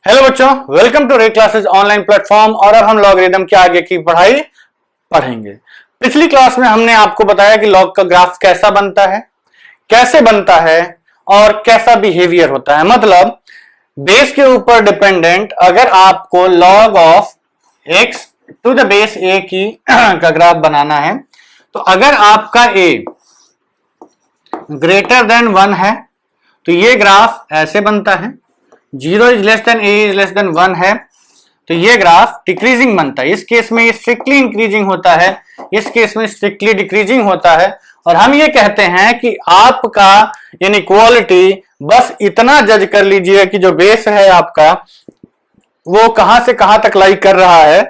Hello बच्चों, welcome to रे classes online platform. और अब हम लॉगरिथम के आगे की पढ़ाई पढ़ेंगे। पिछली क्लास में हमने आपको बताया कि लॉग का ग्राफ कैसा बनता है, कैसे बनता है और कैसा बिहेवियर होता है। मतलब बेस के ऊपर डिपेंडेंट अगर आपको log of x to the base a की का ग्राफ बनाना है, तो अगर आपका ए ग्रेटर देन 1 है तो ये ग्राफ ऐसे बनता है। 0 is less then A is less then 1 है तो ये ग्राफ डिक्रीजिंग बनता है। इस केस में ये स्ट्रिक्टली इंक्रीजिंग होता है, इस केस में स्ट्रिक्टली डिक्रीजिंग होता है। और हम ये कहते हैं कि आपका इनइक्वालिटी बस इतना जज कर लीजिए कि जो बेस है आपका वो कहां से कहां तक लाई कर रहा है,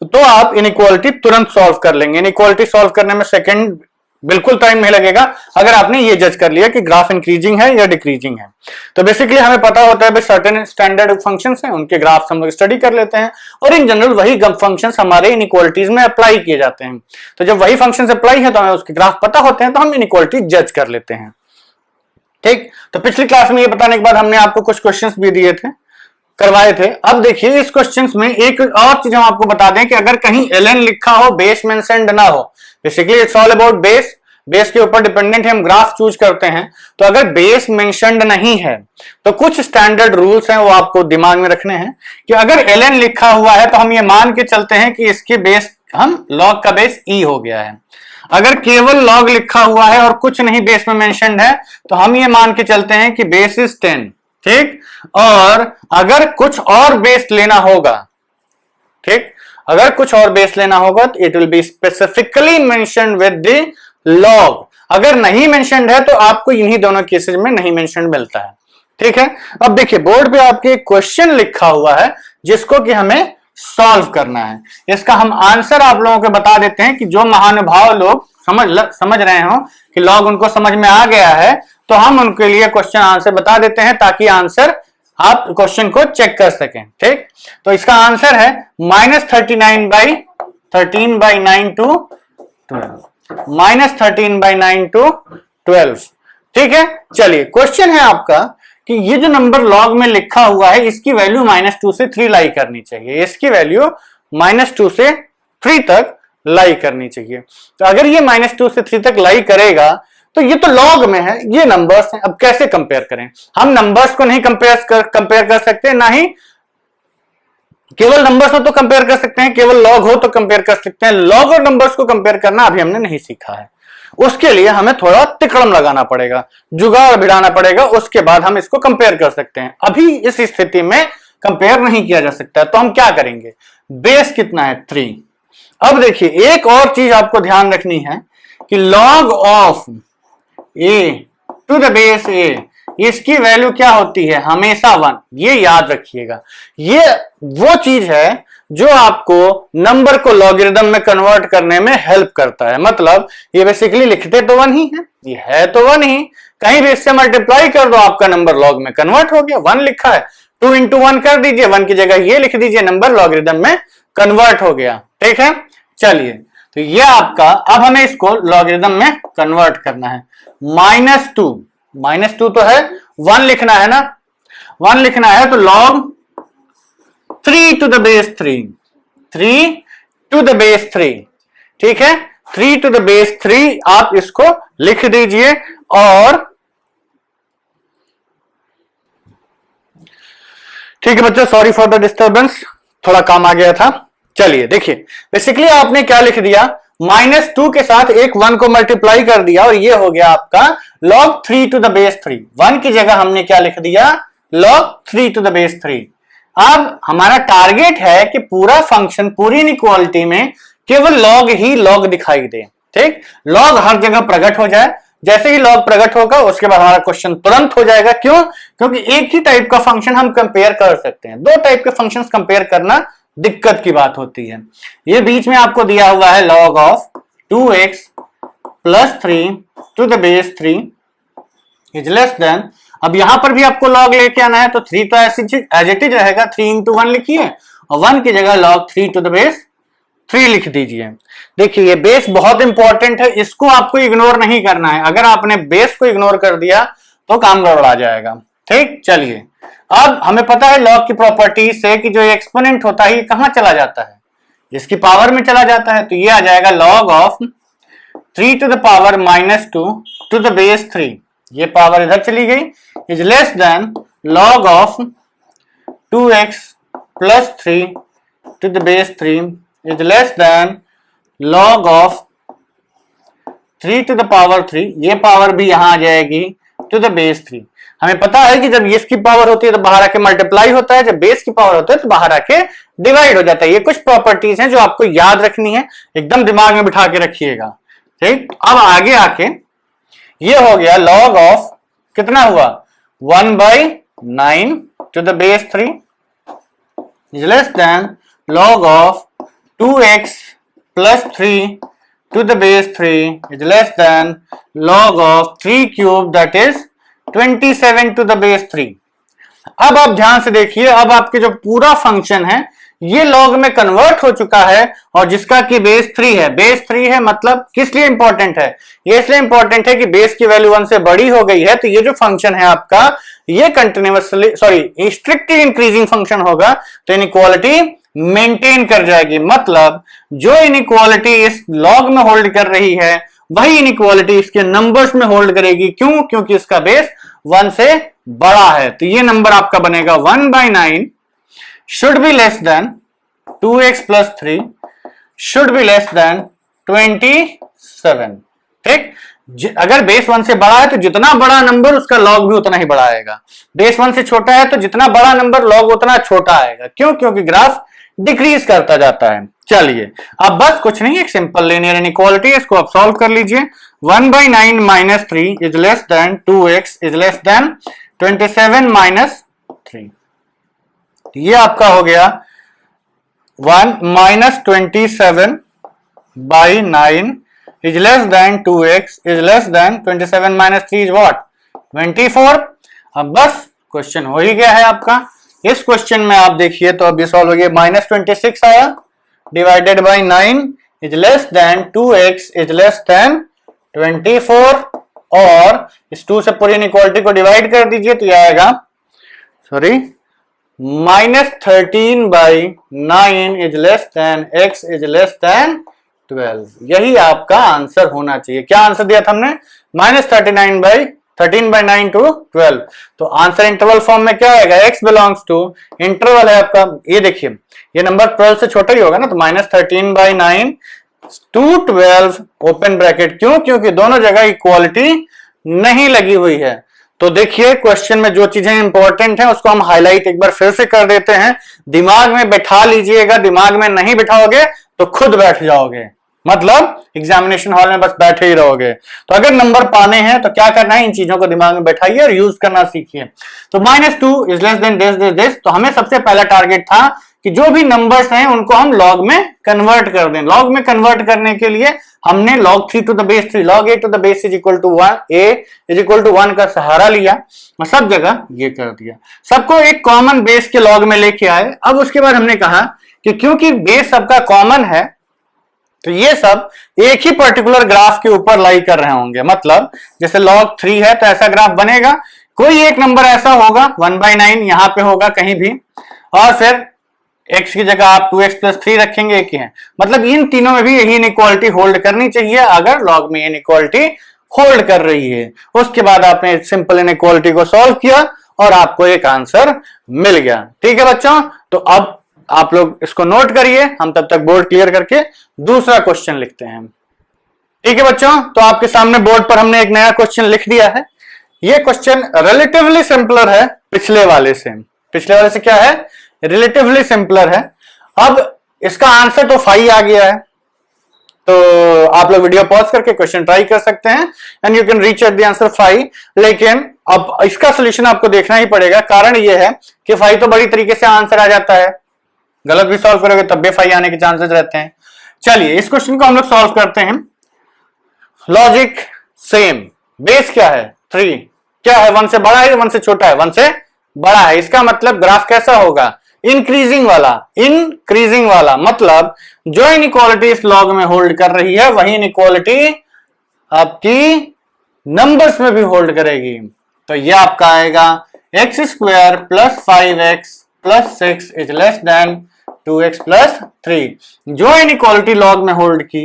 तो आप इनइक्वालिटी तुरंत सॉल्व कर लेंगे। इनइक्वालिटी सॉल्व करने में सेकंड बिल्कुल टाइम नहीं लगेगा अगर आपने ये जज कर लिया कि ग्राफ इंक्रीजिंग है या डिक्रीजिंग है। तो बेसिकली हमें पता होता है सर्टेन स्टैंडर्ड फंक्शंस हैं, उनके ग्राफ्स हम लोग स्टडी कर लेते हैं और इन जनरल वही फंक्शंस हमारे इनइक्वालिटीज में अप्लाई किए जाते हैं। तो जब वही फंक्शंस अप्लाई है तो हमें उसके ग्राफ पता होते हैं, तो हम इनइक्वालिटी जज कर लेते हैं। ठीक, तो पिछली क्लास में ये बताने के बाद हमने आपको कुछ क्वेश्चंस भी दिए थे, करवाए थे। अब देखिए इस क्वेश्चंस में एक और चीज हम आपको बता दें कि अगर कहीं ln लिखा हो, बेस मेंशन्ड ना हो, basically it's all about base. Base के ऊपर डिपेंडेंट है, हम ग्राफ चूज करते हैं। तो अगर बेस मेंशन्ड नहीं है तो कुछ स्टैंडर्ड रूल्स हैं वो आपको दिमाग में रखने हैं कि अगर ln लिखा हुआ है तो हम ये मान के चलते हैं कि इसके बेस हम लॉग का बेस e हो गया है। अगर केवल लॉग लिखा हुआ है और कुछ नहीं बेस में मेंशन्ड है तो हम ये मान के चलते हैं कि बेस इज 10। ठीक, और अगर कुछ और बेस लेना होगा, ठीक, अगर कुछ और बेस लेना होगा तो it will be specifically mentioned with the log. अगर नहीं मेंशन्ड है तो आपको इन्हीं दोनों केसेस में नहीं मेंशन्ड मिलता है। ठीक है, अब देखिए बोर्ड पे आपके एक क्वेश्चन लिखा हुआ है जिसको कि हमें सॉल्व करना है। इसका हम आंसर आप लोगों को बता देते हैं कि जो महानुभाव लोग समझ रहे हो कि लॉग उनको समझ में आ गया है, तो हम उनके लिए क्वेश्चन आंसर बता देते हैं ताकि आंसर आप क्वेश्चन को चेक कर सकें। ठीक, तो इसका आंसर है -39/13/9 to 12, -13/9 to 12। ठीक है, चलिए क्वेश्चन है आपका कि ये जो नंबर लॉग में लिखा हुआ है इसकी वैल्यू -2 से 3 लाई करनी चाहिए। इसकी वैल्यू -2 से 3 तक लाई करनी चाहिए। तो अगर ये -2 से 3 तक लाई करेगा तो ये तो लॉग में है, ये नंबर्स हैं। अब कैसे कंपेयर करें? हम नंबर्स को नहीं कंपेयर कर सकते, ना ही केवल नंबर्स हो तो कंपेयर कर सकते हैं, केवल लॉग हो तो कंपेयर कर सकते हैं। लॉग और नंबर्स को कंपेयर करना अभी हमने नहीं सीखा है। उसके लिए हमें थोड़ा तिकड़म लगाना पड़ेगा, जुगाड़ भिड़ाना पड़ेगा, उसके बाद हम इसको कंपेयर कर सकते हैं। अभी इस स्थिति में कंपेयर नहीं किया जा सकता है, तो हम क्या करेंगे? बेस कितना है? 3। अब देखिए एक और चीज आपको ध्यान रखनी है कि log of a to the base a, इसकी वैल्यू क्या होती है? हमेशा 1। ये याद रखिएगा, ये वो चीज है जो आपको नंबर को लॉगरिथम में कन्वर्ट करने में हेल्प करता है। मतलब ये बेसिकली लिखते तो 1 ही है, ये है तो 1 ही, कहीं भी इससे मल्टीप्लाई कर दो आपका नंबर लॉग में कन्वर्ट हो गया। 1 लिखा है, 2 into 1 कर दीजिए, 1 की जगह ये लिख दीजिए, नंबर लॉगरिथम में कन्वर्ट हो गया। ठीक है, चलिए तो ये आपका, अब हमें इसको लॉगरिथम में कन्वर्ट करना है। -2 तो है, 1 लिखना है ना, 1 लिखना है तो log 3 to the base 3, 3 to the base 3। ठीक है, 3 to the base 3 आप इसको लिख दीजिए। और ठीक है बच्चों, सॉरी फॉर द डिस्टर्बेंस, थोड़ा काम आ गया था। चलिए देखिए बेसिकली आपने क्या लिख दिया, -2 के साथ एक 1 को मल्टीप्लाई कर दिया और ये हो गया आपका log 3 to the base 3। 1 की जगह हमने क्या लिख दिया? log 3 to the base 3। अब हमारा टारगेट है कि पूरा फंक्शन, पूरी इनइक्वालिटी में केवल लॉग ही लॉग दिखाई दे। ठीक, लॉग हर जगह प्रकट हो जाए। जैसे ही लॉग प्रकट होगा उसके बाद हमारा क्वेश्चन तुरंत हो जाएगा। क्यों? क्योंकि एक ही टाइप का फंक्शन हम कंपेयर कर सकते हैं, 2 टाइप के फंक्शंस कंपेयर करना दिक्कत की बात होती है। ये बीच में आपको दिया हुआ है log of 2x + 3 to the base 3 is less then, अब यहां पर भी आपको log लेके आना है तो 3 तो एज इट इज रहेगा, 3 into 1 लिखिए और 1 की जगह log 3 to the base 3 लिख दीजिए। देखिए ये बेस बहुत इंपॉर्टेंट है, इसको आपको इग्नोर नहीं करना है। अगर आपने बेस को इग्नोर कर दिया तो काम गड़बड़ा जाएगा। ठीक, चलिए अब हमें पता है लॉग की प्रॉपर्टी से कि जो एक्सपोनेंट होता है ये कहां चला जाता है, इसकी पावर में चला जाता है। तो ये आ जाएगा log of 3 to the power -2 to the base 3, ये पावर इधर चली गई, is less than log of 2x plus 3 to the base 3 is less than log of 3 to the power 3, ये पावर भी यहां आ जाएगी to the base 3। हमें पता है कि जब इसकी पावर होती है तो बाहर आके मल्टीप्लाई होता है, जब बेस की पावर होता है तो बाहर आके डिवाइड हो जाता है। ये कुछ प्रॉपर्टीज हैं जो आपको याद रखनी है, एकदम दिमाग में बिठा के रखिएगा। ठीक, अब आगे आके ये हो गया log ऑफ कितना हुआ 1/9 to the base 3 is less than log of 2x plus 3 to the base 3 is less than log of 3 cube that is 27 to the base 3। अब आप ध्यान से देखिए, अब आपके जो पूरा फंक्शन है ये लॉग में कन्वर्ट हो चुका है और जिसका कि बेस 3 है। बेस 3 है मतलब किस लिए इंपॉर्टेंट है, ये इसलिए इंपॉर्टेंट है कि बेस की वैल्यू 1 से बड़ी हो गई है, तो ये जो फंक्शन है आपका ये कंटिन्यूअसली स्ट्रिक्टली इंक्रीजिंग फंक्शन होगा, तो इनइक्वालिटी मेंटेन कर जाएगी। मतलब जो इनइक्वालिटी इस लॉग में होल्ड कर रही है वही इनइक्वालिटी इसके नंबर्स में होल्ड करेगी। क्यों? क्योंकि इसका बेस 1 से बड़ा है। तो ये नंबर आपका बनेगा 1/9 should be less than 2x plus 3 should be less than 27। ठीक, अगर बेस 1 से बड़ा है तो जितना बड़ा नंबर उसका लॉग भी उतना ही बड़ा आएगा, बेस 1 से छोटा है तो जितना बड़ा नंबर लॉग उतना छोटा आएगा। क्यों? क्योंकि ग्राफ डिक्रीज करता जाता है। चलिए अब बस कुछ नहीं, एक सिंपल लीनियर इनइक्वालिटी है, इसको आप सॉल्व कर लीजिए। 1/9 - 3 is less then 2x is less then 27 - 3। ये आपका हो गया 1 - 27/9 is less than 2x is less than 27 - 3 is what 24। अब बस क्वेश्चन हो ही गया है आपका। इस क्वेश्चन में आप देखिए तो अब ये सॉल्व हो गया, -26 आया divided by 9 is less then 2x is less then 24, और इस 2 से पूरी इनइक्वालिटी को डिवाइड कर दीजिए तो ये आएगा -13/9 is less then x is less then 12। यही आपका आंसर होना चाहिए। क्या आंसर दिया था हमने? -13/9 to 12। तो आंसर इंटरवल फॉर्म में क्या आएगा? x बिलोंग्स टू इंटरवल है आपका, ये देखिए ये नंबर 12 से छोटा ही होगा ना, तो -13/9 to 12 ओपन ब्रैकेट। क्यों? क्योंकि दोनों जगह इक्वालिटी नहीं लगी हुई है। तो देखिए क्वेश्चन में जो चीजें इंपॉर्टेंट हैं उसको हम हाईलाइट एक बार फिर से कर देते हैं, दिमाग में बैठा लीजिएगा। दिमाग में नहीं बिठाओगे तो खुद बैठ जाओगे, मतलब एग्जामिनेशन हॉल में बस बैठे ही रहोगे। तो अगर नंबर पाने हैं तो क्या करना है, इन चीजों को दिमाग में बैठाइए और यूज करना सीखिए। तो -2 इज लेस देन दिस, तो हमें सबसे पहला टारगेट था कि जो भी नंबर्स हैं उनको हम लॉग में कन्वर्ट कर दें। लॉग में कन्वर्ट करने के लिए हमने log 3 to the base 3 log a to the base is equal to 1 a is equal to 1 का सहारा लिया और सब जगह ये कर दिया, सबको एक कॉमन बेस के लॉग में लेके आए। अब उसके बाद हमने कहा कि क्योंकि बेस सबका कॉमन है तो ये सब एक ही पर्टिकुलर ग्राफ के ऊपर लाई कर रहे होंगे। मतलब जैसे log 3 है तो ऐसा ग्राफ बनेगा, कोई एक नंबर ऐसा होगा 1/9 यहां पे होगा कहीं भी, और फिर x की जगह आप 2x + 3 रखेंगे, एक ही है। मतलब इन तीनों में भी यही इनइक्वालिटी होल्ड करनी चाहिए अगर लॉग में इनइक्वालिटी होल्ड कर रही है। उसके बाद आपने सिंपल इनइक्वालिटी को सॉल्व किया और आपको एक आंसर मिल गया। ठीक है बच्चों, तो अब आप लोग इसको नोट करिए, हम तब तक बोर्ड क्लियर करके दूसरा क्वेश्चन लिखते हैं। ठीक है बच्चों, तो आपके सामने बोर्ड पर हमने एक नया क्वेश्चन लिख दिया है। ये क्वेश्चन रिलेटिवली सिंपलर है पिछले वाले से। पिछले वाले से क्या है? रिलेटिवली सिंपलर है। अब इसका आंसर तो 5 आ गया है, तो आप लोग वीडियो पॉज करके क्वेश्चन ट्राई कर सकते हैं and you can reach at the answer 5। लेकिन अब इसका सोल्यूशन आपको देखना ही पड़ेगा। कारण यह है कि 5 तो बड़ी तरीके से आंसर आ जाता है, गलत भी सॉल्व करोगे तब भी 5 आने के चांसेस रहते हैं। चलिए इस क्वेश्चन को हम लोग सॉल्व करते हैं। लॉजिक सेम, बेस क्या है? 3। क्या है? 1 से बड़ा है, 1 से छोटा है? 1 से बड़ा है। इसका मतलब ग्राफ कैसा होगा? इंक्रीजिंग वाला। इंक्रीजिंग वाला मतलब जो इनइक्वालिटी इस लॉग में होल्ड कर रही है वही इनइक्वालिटी आपकी नंबर्स में भी होल्ड करेगी। तो ये आपका आएगा x square plus 5x plus 6 is less then 2x plus 3। जो इनइक्वालिटी लॉग में होल्ड की,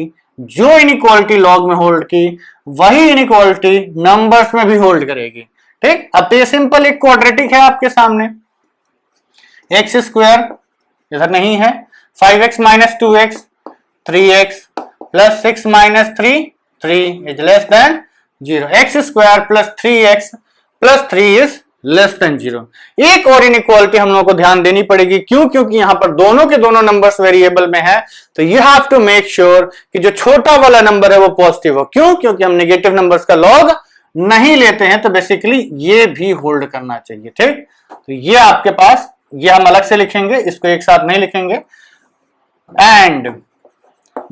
वही इनइक्वालिटी नंबर्स में भी होल्ड करेगी। ठीक, अब तो ये सिंपल एक क्वाड्रेटिक है आपके सामने। एक्स स्क्वायर इधर नहीं है, 5x minus 2x 3x plus 6 minus 3 is less then 0। X square plus 3x plus 3 is less then 0। एक और इनइक्वालिटी हम लोगों को ध्यान देनी पड़ेगी, क्यों? क्योंकि यहां पर दोनों के दोनों नंबर्स वेरिएबल में है, तो you have to make sure कि जो छोटा वाला नंबर है वो पॉजिटिव हो। क्यों? क्योंकि हम नेगेटिव नंबर्स का लॉग नहीं लेते हैं, तो बेसिकली ये भी होल्ड करना चाहिए। ठीक, तो ये आपके पास, ये हम अलग से लिखेंगे, इसको एक साथ नहीं लिखेंगे। And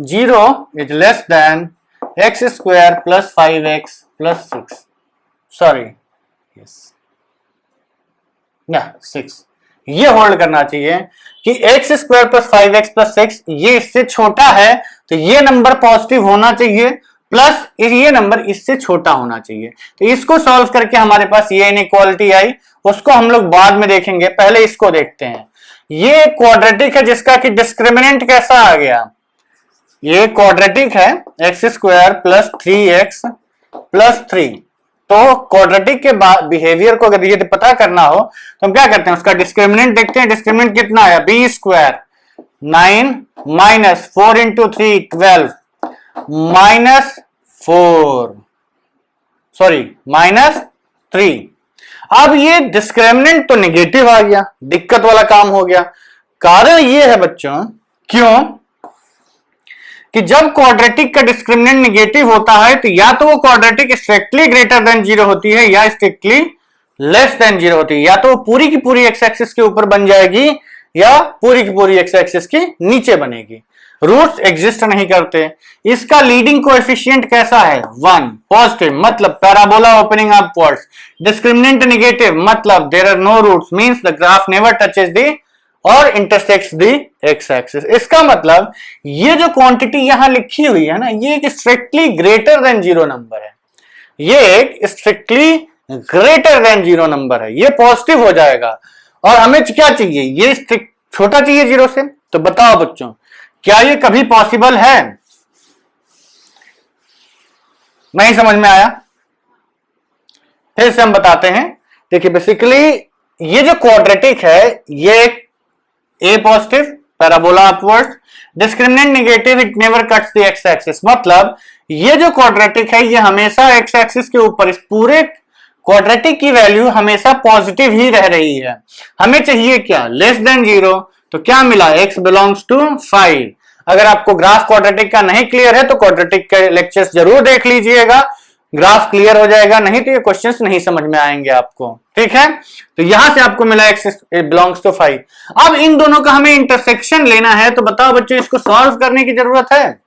0 is less then x square plus 5x plus 6, sorry yes 6, ये होल्ड करना चाहिए कि x square plus 5x plus 6 ये इससे छोटा है, तो ये नंबर पॉजिटिव होना चाहिए, प्लस ये नंबर इससे छोटा होना चाहिए। तो इसको सॉल्व करके हमारे पास ये इनइक्वालिटी आई, उसको हम लोग बाद में देखेंगे, पहले इसको देखते हैं। ये क्वाड्रेटिक है जिसका कि डिस्क्रिमिनेंट कैसा आ गया, ये क्वाड्रेटिक है x square plus 3x plus 3। तो क्वाड्रेटिक के बिहेवियर को अगर ये पता करना हो तो हम क्या करते हैं, उसका डिस्क्रिमिनेंट देखते हैं। डिस्क्रिमिनेंट कितना आया, b square 9 minus 4 into 3 12 minus 4, sorry minus 3। अब ये डिस्क्रिमिनेंट तो नेगेटिव आ गया, दिक्कत वाला काम हो गया। कारण ये है बच्चों, क्यों कि जब क्वाड्रेटिक का डिस्क्रिमिनेंट नेगेटिव होता है तो या तो वो क्वाड्रेटिक स्ट्रिक्टली ग्रेटर देन 0 होती है या स्ट्रिक्टली लेस देन 0 होती है। या तो वो पूरी की पूरी एक्स एक्सिस के ऊपर बन जाएगी या पूरी की पूरी एक्स एक्सिस के नीचे बनेगी। रूट्स एग्जिस्ट नहीं करते। इसका लीडिंग कोएफिशिएंट कैसा है, 1, पॉजिटिव मतलब parabola opening upwards. Discriminant negative मतलब there are no roots, means the graph never touches the or intersects the x axis. इसका मतलब ये जो क्वांटिटी यहां लिखी हुई है ना, ये एक स्ट्रिक्टली ग्रेटर देन 0 नंबर है, ये एक स्ट्रिक्टली ग्रेटर देन 0 नंबर है, ये पॉजिटिव हो जाएगा। और हमें क्या चाहिए, ये छोटा चाहिए 0 से। तो बताओ बच्चों, क्या ये कभी पॉसिबल है? नहीं समझ में आया? फिर से हम बताते हैं। देखिए बेसिकली ये जो क्वाड्रेटिक है, ये एक a positive parabola upwards, discriminant negative, it never cuts the x axis. मतलब ये जो क्वाड्रेटिक है ये हमेशा एक्स एक्सिस के ऊपर, इस पूरे क्वाड्रेटिक की वैल्यू हमेशा पॉजिटिव ही रह रही है। हमें चाहिए क्या, लेस देन 0। तो क्या मिला, x बिलोंग्स टू 5। अगर आपको ग्राफ क्वाड्रेटिक का नहीं क्लियर है तो क्वाड्रेटिक के लेक्चर्स जरूर देख लीजिएगा, ग्राफ क्लियर हो जाएगा, नहीं तो ये क्वेश्चंस नहीं समझ में आएंगे आपको। ठीक है, तो यहां से आपको मिला x बिलोंग्स टू 5। अब इन दोनों का हमें इंटरसेक्शन लेना है, तो बताओ बच्चों इसको सॉल्व करने की जरूरत है?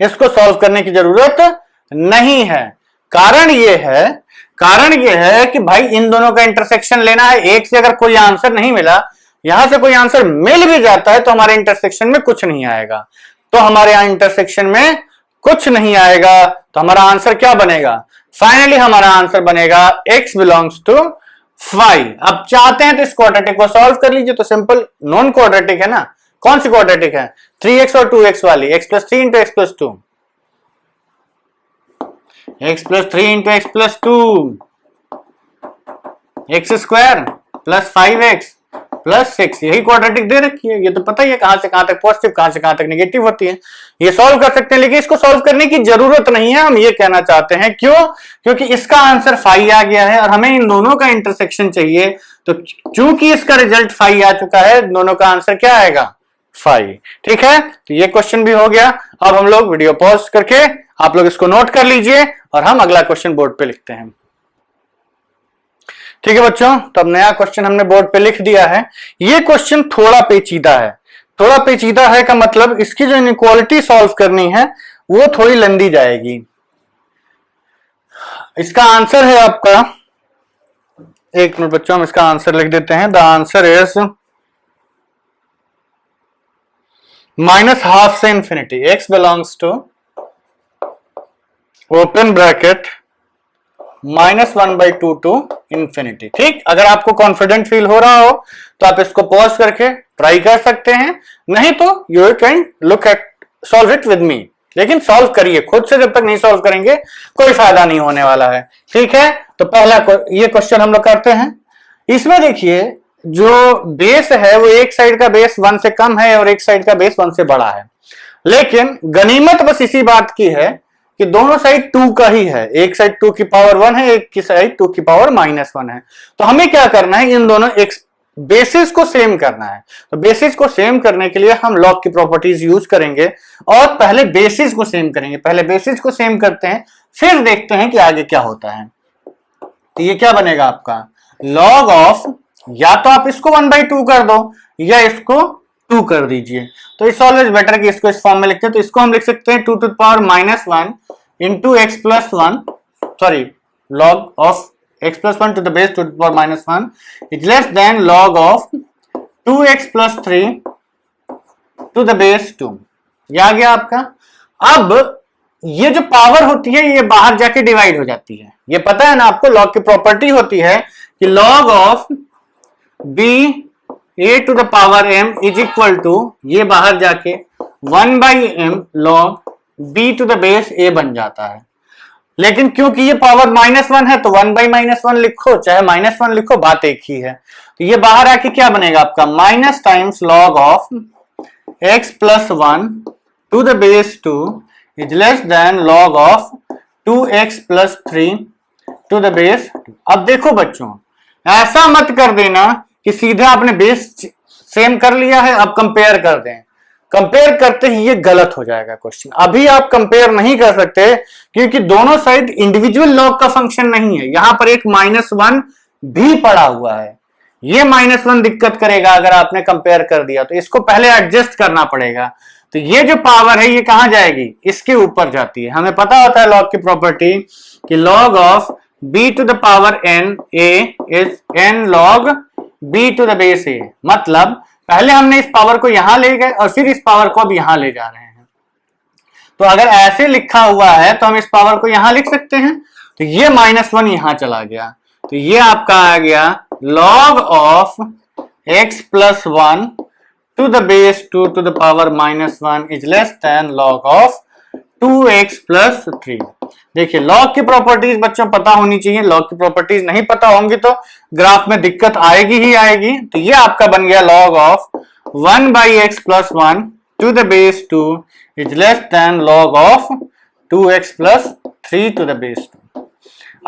इसको सॉल्व करने की जरूरत नहीं है। कारण ये है कि भाई इन दोनों का इंटरसेक्शन लेना है। एक से अगर कोई आंसर नहीं मिला, यहां से कोई आंसर मिल भी जाता है तो हमारे इंटरसेक्शन में कुछ नहीं आएगा। तो हमारे यहां इंटरसेक्शन में कुछ नहीं आएगा, तो हमारा आंसर क्या बनेगा, फाइनली हमारा आंसर बनेगा x बिलोंग्स टू 5। अब चाहते हैं तो इस क्वाड्रेटिक को सॉल्व कर लीजिए। तो सिंपल नॉन क्वाड्रेटिक है ना, कौन सी क्वाड्रेटिक है, 3x और 2x वाली, x plus 3 into x plus 2, x plus 3 into x plus 2, x square plus 5x plus 6, यही क्वाड्रेटिक दे रखी है। ये तो पता ही है कहां से कहां तक पॉजिटिव, कहां से कहां तक नेगेटिव होती है। ये सॉल्व कर सकते हैं, लेकिन इसको सॉल्व करने की जरूरत नहीं है, हम ये कहना चाहते हैं। क्यों? क्योंकि इसका आंसर 5 आ गया है और हमें इन दोनों का इंटरसेक्शन चाहिए। तो चूंकि इसका रिजल्ट 5 आ चुका है, दोनों का आंसर क्या आएगा, 5। ठीक है, तो ये क्वेश्चन भी हो गया। अब हम लोग वीडियो पॉज करके आप लोग इसको नोट कर लीजिए और हम अगला क्वेश्चन बोर्ड पे लिखते हैं। ठीक है बच्चों, तो अब नया क्वेश्चन हमने बोर्ड पे लिख दिया है। ये क्वेश्चन थोड़ा पेचीदा है। थोड़ा पेचीदा है का मतलब इसकी जो इनइक्वालिटी सॉल्व करनी है वो थोड़ी लंबी जाएगी। इसका आंसर है आपका, एक मिनट बच्चों हम इसका आंसर लिख देते हैं। द आंसर इज -12 से infinity, x belongs to open bracket -1/2 to infinity. ठीक, अगर आपको कॉन्फिडेंट फील हो रहा हो तो आप इसको पॉज करके ट्राई कर सकते हैं, नहीं तो you can look at solve it with me, लेकिन सॉल्व करिए खुद से, जब तक नहीं सॉल्व करेंगे कोई फायदा नहीं होने वाला है। ठीक है, तो पहला ये क्वेश्चन हम लोग करते हैं। इसमें देखिए जो बेस है वो एक साइड का बेस 1 से कम है और एक साइड का बेस 1 से बड़ा है, लेकिन गनीमत बस इसी बात की है कि दोनों साइड 2 का ही है, एक साइड 2 की पावर 1 है, एक की साइड 2 की पावर -1 है। तो हमें क्या करना है, इन दोनों एक बेसिस को सेम करना है। तो बेसिस को सेम करने के लिए हम लॉग की प्रॉपर्टीज यूज करेंगे और पहले बेसिस को सेम करेंगे। पहले बेसिस को सेम करते हैं, फिर देखते हैं कि आगे क्या होता है। तो ये क्या बनेगा आपका लॉग ऑफ, या तो आप इसको 1/2 कर दो या इसको 2 कर दीजिए। तो इट्स ऑलवेज बेटर कि इसको इस फॉर्म में लिखते हैं। तो इसको हम लिख सकते हैं 2 to the power -1 into x plus 1, sorry log of x plus 1 to the base 2 to the power -1 is less than log of 2x plus 3 to the base 2। ये आ गया आपका। अब ये जो पावर होती है ये बाहर जाके डिवाइड हो जाती है, ये पता है ना आपको, लॉग की प्रॉपर्टी होती है कि log of b a to the power m is equal to, ये बाहर जाके 1/m log b to the base a बन जाता है। लेकिन क्योंकि ये पावर -1 है तो 1/-1 लिखो चाहे -1 लिखो, बात एक ही है। तो ये बाहर आके क्या बनेगा आपका minus times log of x plus 1 to the base 2 is less than log of 2x plus 3 to the base 2। अब देखो बच्चों, ऐसा मत कर देना कि सीधे आपने बेस सेम कर लिया है अब कंपेयर कर दें। कंपेयर करते ही ये गलत हो जाएगा क्वेश्चन। अभी आप कंपेयर नहीं कर सकते क्योंकि दोनों साइड इंडिविजुअल लॉग का फंक्शन नहीं है, यहां पर एक -1 भी पड़ा हुआ है। ये -1 दिक्कत करेगा अगर आपने कंपेयर कर दिया, तो इसको पहले एडजस्ट करना पड़ेगा। तो ये जो पावर है ये कहां जाएगी, इसके ऊपर जाती है। हमें पता होता है लॉग की प्रॉपर्टी कि log of b to the power n a is n log b to the base a, मतलब पहले हमने इस पावर को यहां ले गए और फिर इस पावर को अब यहां ले जा रहे हैं। तो अगर ऐसे लिखा हुआ है तो हम इस पावर को यहां लिख सकते हैं, तो ये -1 यहां चला गया, तो ये आपका आ गया log of x plus 1 to the base 2 to the power -1 is less than log of 2x plus 3। देखिए लॉग की प्रॉपर्टीज बच्चों पता होनी चाहिए, लॉग की प्रॉपर्टीज नहीं पता होंगी तो ग्राफ में दिक्कत आएगी ही आएगी। तो ये आपका बन गया log of 1/x plus 1 to the base 2 is less than log of 2x plus 3 to the base 2।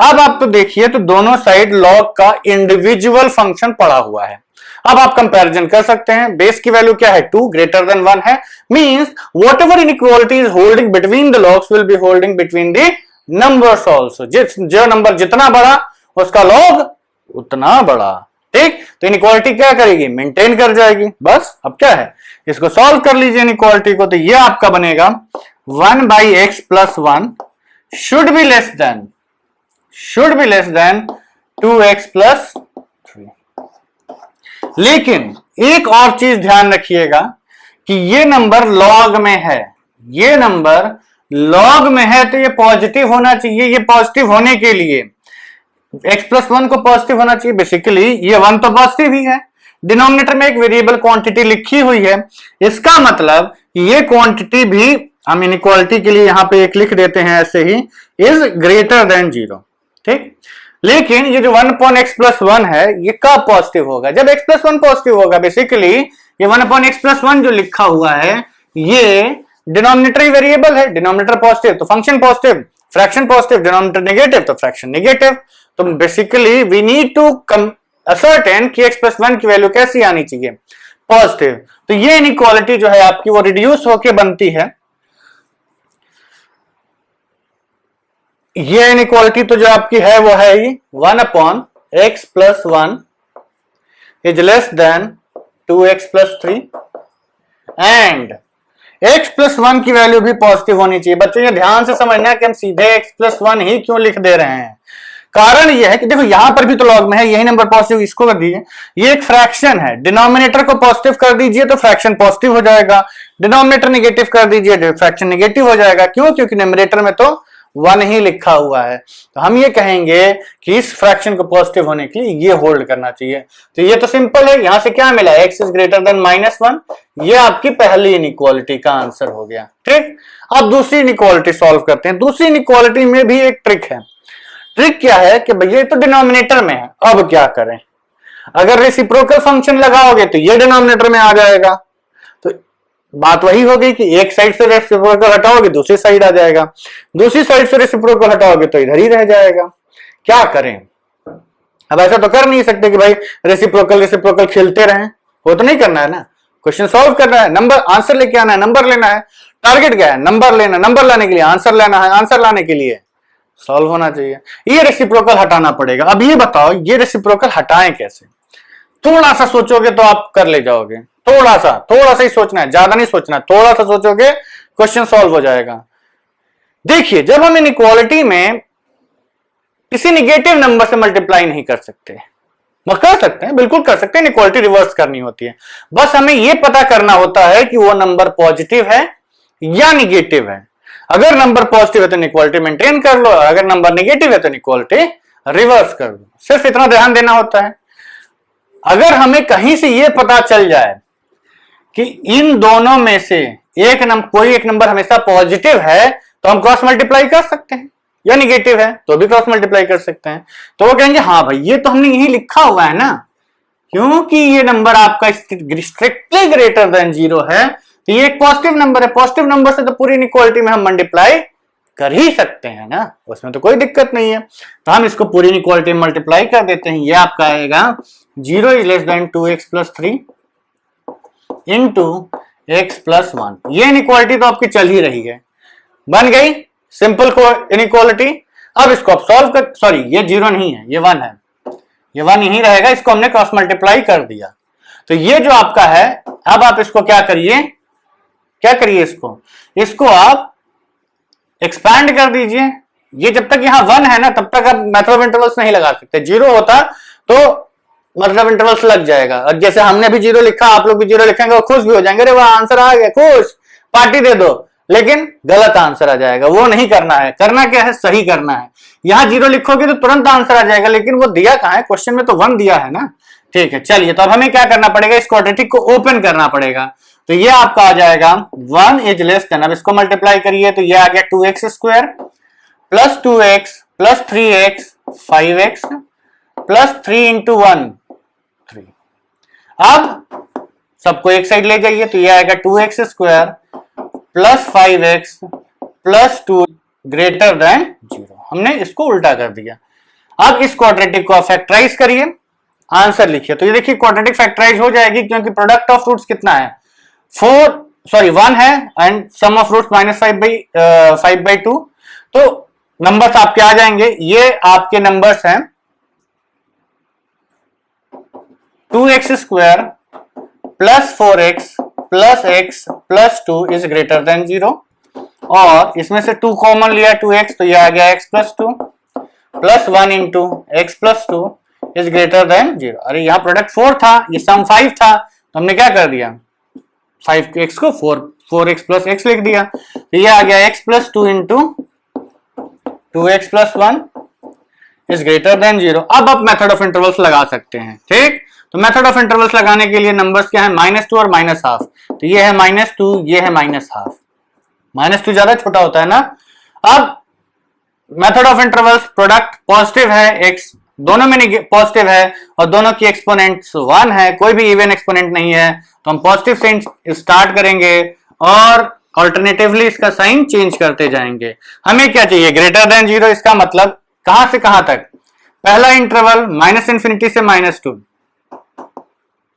अब आप तो देखिए तो दोनों साइड लॉग का इंडिविजुअल फंक्शन पड़ा हुआ है। अब आप कंपैरिजन कर सकते हैं, बेस की वैल्यू क्या है 2 ग्रेटर देन 1 है, means whatever inequality is holding between the logs will be holding between the numbers also. जो नंबर जितना बड़ा उसका लॉग उतना बड़ा। ठीक, तो इनइक्वालिटी क्या करेगी, मेंटेन कर जाएगी। बस अब क्या है, इसको सॉल्व कर लीजिए इनइक्वालिटी को। तो ये आपका बनेगा 1/x plus 1 should be less than 2x plus 3। लेकिन एक और चीज ध्यान रखिएगा कि ये नंबर लॉग में है, ये नंबर लॉग में है तो ये पॉजिटिव होना चाहिए। ये पॉजिटिव होने के लिए x plus 1 को पॉजिटिव होना चाहिए, बेसिकली ये 1 तो पॉजिटिव ही है। डिनोमिनेटर में एक वेरिएबल क्वांटिटी लिखी हुई है, इसका मतलब ये क्वांटिटी भी हम इनइक्वालिटी के लिए यहां पे एक लिख देते हैं ऐसे ही, इज ग्रेटर देन 0। ठीक, लेकिन ये जो 1/x plus 1 है ये कब पॉजिटिव होगा, जब x plus 1 पॉजिटिव होगा। बेसिकली ये 1/x plus 1 जो लिखा हुआ है ये डिनोमिनेटर वेरिएबल है, डिनोमिनेटर पॉजिटिव तो function positive, fraction positive, denominator negative तो फ्रैक्शन नेगेटिव। तो basically we need to ascertain कि x plus 1 की वैल्यू कैसी आनी चाहिए, पॉजिटिव। तो ये इनइक्वालिटी जो है आपकी वो रिड्यूस होके बनती है। ये इनइक्वालिटी तो जो आपकी है वो है ये 1/x plus 1 is less than 2x plus 3 and x plus 1 की वैल्यू भी पॉजिटिव होनी चाहिए। बच्चों ये ध्यान से समझना है कि हम सीधे x plus 1 ही क्यों लिख दे रहे हैं। कारण यह है कि देखो यहां पर भी तो लॉग में है, यही नंबर पॉजिटिव, इसको कर दीजिए। ये एक फ्रैक्शन है, डिनोमिनेटर को पॉजिटिव कर दीजिए तो फ्रैक्शन पॉजिटिव हो जाएगा, डिनोमिनेटर नेगेटिव कर दीजिए तो फ्रैक्शन नेगेटिव हो जाएगा। क्यों, क्योंकि न्यूमरेटर में तो 1 ही लिखा हुआ है, तो हम ये कहेंगे कि इस फ्रैक्शन को पॉजिटिव होने के लिए ये होल्ड करना चाहिए। तो ये तो सिंपल है, यहां से क्या मिला, x इज ग्रेटर देन -1, ये आपकी पहली इनइक्वालिटी का आंसर हो गया। ठीक, अब दूसरी इनइक्वालिटी सॉल्व करते हैं। दूसरी इनइक्वालिटी में भी एक ट्रिक है। ट्रिक क्या है कि भैया तो डिनोमिनेटर में है, अब क्या करें, अगर रेसिप्रोकल फंक्शन लगाओगे तो ये डिनोमिनेटर में आ जाएगा, तो बात वही होगी कि एक साइड से रेसिप्रोकल हटाओगे दूसरी साइड आ जाएगा, दूसरी साइड से रेसिप्रोकल हटाओगे तो इधर ही रह जाएगा। क्या करें, अब ऐसा तो कर नहीं सकते कि भाई रेसिप्रोकल रेसिप्रोकल खेलते रहें, वो तो नहीं करना है ना, क्वेश्चन सॉल्व करना है, नंबर आंसर लेके आना है, नंबर लेना है, टारगेट क्या है, नंबर लेना, नंबर लाने के लिए आंसर लेना है, आंसर लाने के लिए सॉल्व होना चाहिए। ये रेसिप्रोकल हटाना पड़ेगा। अब ये बताओ ये रेसिप्रोकल हटाएं कैसे, थोड़ा सा सोचोगे तो आप कर ले जाओगे, थोड़ा सा ही सोचना है, ज्यादा नहीं सोचना है, थोड़ा सा सोचोगे क्वेश्चन सॉल्व हो जाएगा। देखिए जब हम इनइक्वालिटी में किसी निगेटिव नंबर से मल्टीप्लाई नहीं कर सकते, वो कर सकते हैं, बिल्कुल कर सकते हैं, इनइक्वालिटी रिवर्स करनी होती है, बस हमें यह पता करना होता है कि वो नंबर पॉजिटिव है या निगेटिव है। अगर नंबर पॉजिटिव है तो इनइक्वालिटी मेंटेन कर लो, अगर नंबर नेगेटिव है तो इनइक्वालिटी रिवर्स कर दो, सिर्फ इतना ध्यान देना होता है। अगर हमें कहीं से यह पता चल जाए कि इन दोनों में से कोई एक नंबर हमेशा पॉजिटिव है तो हम क्रॉस मल्टीप्लाई कर सकते हैं, या निगेटिव है तो भी क्रॉस मल्टीप्लाई कर सकते हैं। तो वो कहेंगे हाँ भाई ये तो हमने यही लिखा हुआ है ना, क्योंकि ये नंबर आपका स्ट्रिक्टली ग्रेटर देन 0 है, तो ये एक पॉजिटिव नंबर है, पॉजिटिव नंबर से तो पूरी इनइक्वालिटी में हम मल्टीप्लाई कर ही सकते हैं ना, उसमें तो कोई दिक्कत नहीं है। तो हम इसको पूरी इनइक्वालिटी में मल्टीप्लाई कर देते हैं। ये आपका आएगा 0 is less then 2x plus 3 into x plus 1। ये इनइक्वालिटी तो आपकी चल ही रही है, बन गई सिंपल इनइक्वालिटी। अब इसको आप सॉल्व कर, सॉरी ये 0 नहीं है, ये 1 है, ये 1 यही रहेगा, इसको हमने क्रॉस मल्टीप्लाई कर दिया। तो ये जो आपका है, अब आप इसको क्या करिए इसको आप एक्सपैंड कर दीजिए। ये जब तक यहां 1 है ना तब तक आप मेथड ऑफ इंटरवल्स नहीं लगा सकते, 0 होता तो मतलब इंटरवल्स लग जाएगा। और जैसे हमने भी 0 लिखा, आप लोग भी 0 लिखेंगे, खुश भी हो जाएंगे, अरे वाह आंसर आ गया, खुश, पार्टी दे दो, लेकिन गलत आंसर आ जाएगा। वो नहीं करना है, करना क्या है, सही करना है। यहां 0 लिखोगे तो तुरंत आंसर आ जाएगा, लेकिन वो दिया कहां है, क्वेश्चन में तो 1 दिया है ना। ठीक है, चलिए तो अब हमें क्या करना पड़ेगा, इस क्वाड्रेटिक को ओपन करना पड़ेगा। तो ये आपका आ जाएगा 1 इज लेस देन, अब इसको मल्टीप्लाई करिए तो ये आ गया 2x square plus 2x plus 3x 5x plus 3 into 1 3। अब सबको एक साइड ले जाइए तो ये आएगा 2x square plus 5x plus 2 greater than 0। हमने इसको उल्टा कर दिया। अब इस क्वाड्रेटिक को फैक्टराइज करिए, आंसर लिखिए। तो ये देखिए क्वाड्रेटिक फैक्टराइज हो जाएगी, क्योंकि प्रोडक्ट ऑफ रूट्स कितना है, 1 है एंड सम ऑफ रूट्स -5/2। तो नंबर्स आपके आ जाएंगे, ये आपके नंबर्स हैं 2x square plus 4x plus x plus 2 is greater than 0, और इसमें से 2 कॉमन लिया 2x, तो ये आ गया x plus 2 plus 1 into x plus 2 is greater than 0। अरे यहाँ प्रोडक्ट 4 था, ये सम 5 था, तो हमने क्या कर दिया, 5x को 4x प्लस x लिख दिया। तो ये आ गया x plus 2 into 2x plus 1 is greater than 0। अब आप मेथड ऑफ इंटरवल्स लगा सकते हैं। ठीक, तो मेथड ऑफ इंटरवल्स लगाने के लिए नंबर्स क्या है, -2 और -12। तो ये है -2, ये है -12, -2 ज्यादा छोटा होता है ना। अब method of intervals, product positive है, x दोनों में पॉजिटिव है और दोनों की एक्सपोनेंट्स 1 है, कोई भी इवन एक्सपोनेंट नहीं है, तो हम पॉजिटिव से स्टार्ट करेंगे और ऑल्टरनेटिवली इसका साइन चेंज करते जाएंगे। हमें क्या चाहिए, ग्रेटर देन 0। इसका मतलब कहां से कहां तक, पहला इंटरवल -∞ से -2।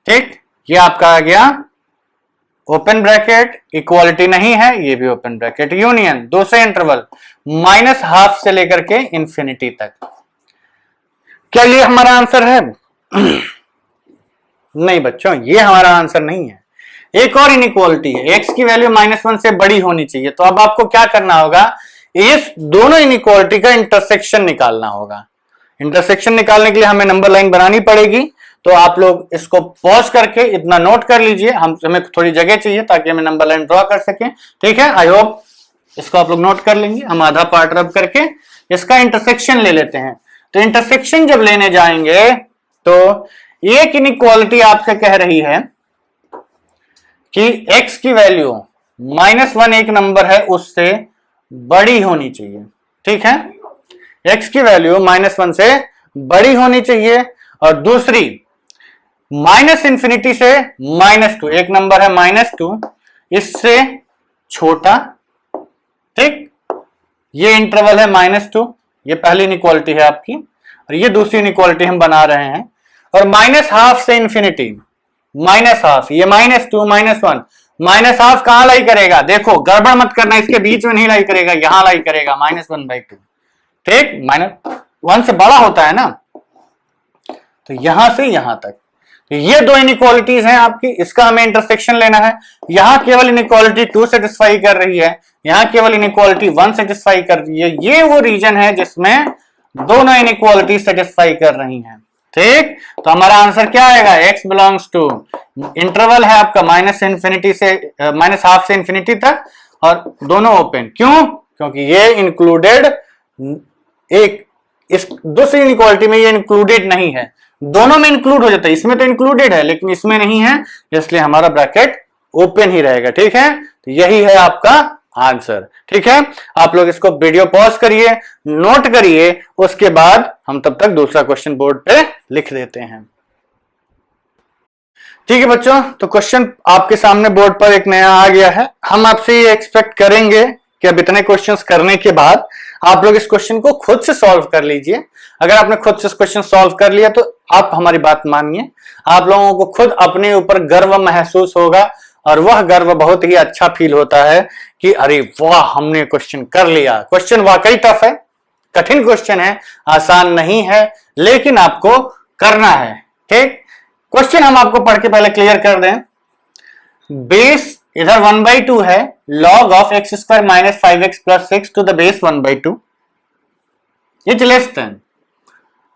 ठीक, ये आपका आ गया ओपन ब्रैकेट, इक्वालिटी नहीं है, ये भी ओपन ब्रैकेट, यूनियन दूसरे इंटरवल -12 से लेकर के इंफिनिटी तक। क्या ये हमारा आंसर है? नहीं बच्चों, ये हमारा आंसर नहीं है। एक और इनइक्वालिटी है, x की वैल्यू -1 से बड़ी होनी चाहिए। तो अब आपको क्या करना होगा, इस दोनों इनइक्वालिटी का इंटरसेक्शन निकालना होगा। इंटरसेक्शन निकालने के लिए हमें नंबर लाइन बनानी पड़ेगी। तो आप लोग इसको पॉज करके इतना नोट कर लीजिए, हमें थोड़ी जगह चाहिए ताकि हमें नंबर लाइन ड्रॉ कर सकें। ठीक है, आई होप इसको आप लोग नोट कर लेंगे। हम आधा पार्ट रब करके इसका इंटरसेक्शन ले लेते हैं। तो इंटरसेक्शन जब लेने जाएंगे तो एक इनइक्वालिटी आपसे कह रही है कि x की वैल्यू -1 एक नंबर है उससे बड़ी होनी चाहिए। ठीक है, x की वैल्यू -1 से बड़ी होनी चाहिए। और दूसरी -∞ से -2 एक नंबर है -2 इससे छोटा। ठीक, ये इंटरवल है -2, ये पहली इनइक्वालिटी है आपकी और ये दूसरी इनइक्वालिटी हम बना रहे हैं। और -12 से इन्फिनिटी, -12 ये -2 -1 -12 कहां लाई करेगा, देखो गड़बड़ मत करना, इसके बीच में नहीं लाई करेगा, यहां लाई करेगा -1/2। ठीक, -1 से बड़ा होता है ना, तो यहां से यहां तक। तो ये दो इनइक्वालिटीज हैं आपकी, इसका हमें इंटरसेक्शन लेना है। यहां केवल इनइक्वालिटी 2 सेटिस्फाई कर रही है, यहां केवल इनइक्वालिटी 1 सेटिस्फाई कर रही है। ये वो रीजन है जिसमें दोनों इनइक्वालिटी सेटिस्फाई कर रही हैं। ठीक, तो हमारा आंसर क्या आएगा, x बिलोंग्स टू इंटरवल है आपका -∞ से -12 से इन्फिनिटी तक और दोनों ओपन। क्यों, क्योंकि ये इंक्लूडेड एक इस दूसरी इनइक्वालिटी में ये इंक्लूडेड नहीं है, दोनों में इंक्लूड हो जाता है, इसमें तो इंक्लूडेड है लेकिन इसमें नहीं है, इसलिए हमारा ब्रैकेट ओपन ही रहेगा। ठीक है, तो यही है आपका आंसर। ठीक है, आप लोग इसको वीडियो पॉज करिए, नोट करिए, उसके बाद हम तब तक दूसरा क्वेश्चन बोर्ड पे लिख देते हैं। ठीक है बच्चों, तो क्वेश्चन आपके सामने बोर्ड पर एक नया आ गया है। हम आपसे ये एक्सपेक्ट करेंगे कि अब इतने क्वेश्चंस करने के बाद आप लोग इस क्वेश्चन को खुद से सॉल्व कर लीजिए। अगर आपने खुद से क्वेश्चन सॉल्व कर लिया तो आप हमारी बात मानिए, आप लोगों को खुद अपने ऊपर गर्व महसूस होगा और वह गर्व बहुत ही अच्छा फील होता है कि अरे वाह हमने क्वेश्चन कर लिया। क्वेश्चन वाकई टफ है, कठिन क्वेश्चन है, आसान नहीं है, लेकिन आपको करना है। ठीक, क्वेश्चन हम आपको पढ़ के पहले क्लियर कर दें। बेस इधर 1/2 है, log of x² - 5x + 6 to the base 1/2 is less then.